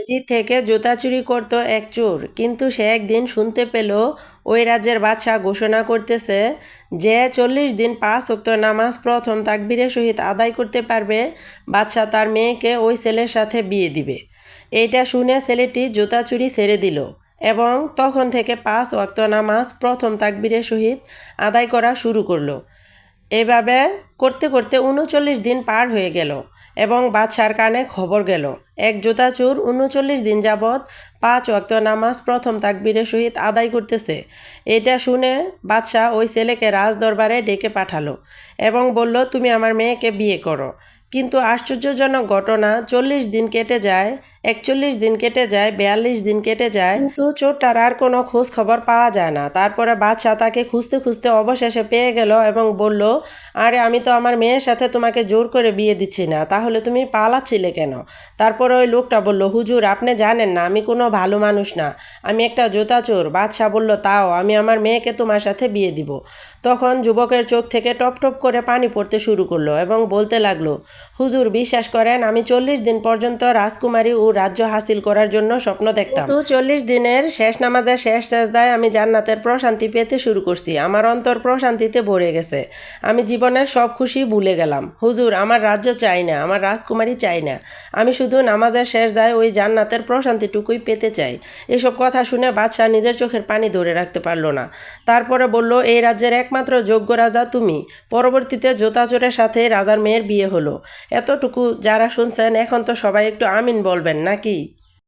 মসজিদ থেকে জুতা চুরি করত এক চোর, কিন্তু সে একদিন শুনতে পেল ওই রাজ্যের বাদশাহ ঘোষণা করতেছে যে 40 দিন 5 ওয়াক্ত নামাজ প্রথম তাকবীরের সহিত আদায় করতে পারবে, বাদশাহ তার মেয়েকে ওই ছেলের সাথে বিয়ে দিবে। এইটা শুনে ছেলেটি জুতা চুরি ছেড়ে দিল এবং তখন থেকে 5 ওয়াক্ত নামাজ প্রথম তাকবীরের সহিত আদায় করা শুরু করলো। এভাবে করতে করতে 39 দিন পার হয়ে গেল এবং বাদশার কানে খবর গেল এক জুতাচোর 39 দিন যাবৎ 5 ওয়াক্ত নামাজ প্রথম তাকবীরের সহিত আদায় করতেছে। এটা শুনে বাদশাহ ওই ছেলেকে রাজদরবারে ডেকে পাঠালো এবং বলল, তুমি আমার মেয়েকে বিয়ে করো। কিন্তু আশ্চর্যজনক ঘটনা, 40 দিন কেটে যায়, 41 দিন কেটে যায়, 42 দিন কেটে যায়, কিন্তু চোরটার আর কোনো খোঁজ খবর পাওয়া যায় না। তারপরে বাদশাহ তাকে খুঁজতে খুঁজতে অবশেষে পেয়ে গেল এবং বলল, আরে আমি তো আমার মেয়ের সাথে তোমাকে জোর করে বিয়ে দিচ্ছি না, তাহলে তুমি পালাচ্ছিলে কেন? তারপরে ওই লোকটা বলল, হুজুর আপনি জানেন না আমি কোনো ভালো মানুষ না, আমি একটা জুতা চোর। বাদশাহ বলল, তাও আমি আমার মেয়েকে তোমার সাথে বিয়ে দিব। তখন যুবকের চোখ থেকে টপ টপ করে পানি পড়তে শুরু করলো এবং বলতে লাগলো, হুজুর বিশ্বাস করেন আমি 40 দিন পর্যন্ত রাজকুমারী ও রাজ্য হাসিল করার জন্য স্বপ্ন দেখতাম, তো 40 দিনের শেষ নামাজের শেষ সেজদায় আমি জান্নাতের প্রশান্তি পেতে শুরু করছি। আমার অন্তর প্রশান্তিতে ভরে গেছে, আমি জীবনের সব খুশি ভুলে গেলাম। হুজুর আমার রাজ্য চাই না, আমার রাজকুমারী চাই না, আমি শুধু নামাজের শেষ দায় ওই জান্নাতের প্রশান্তিটুকুই পেতে চাই। এসব কথা শুনে বাদশাহ নিজের চোখের পানি ধরে রাখতে পারলো না। তারপরে বলল, এই রাজ্যের একমাত্র যোগ্য রাজা তুমি। পরবর্তীতে জুতাচোরের সাথে রাজার মেয়ের বিয়ে হলো। এতটুকু যারা শুনছেন এখন তো সবাই একটু আমিন বলবেন নাকি?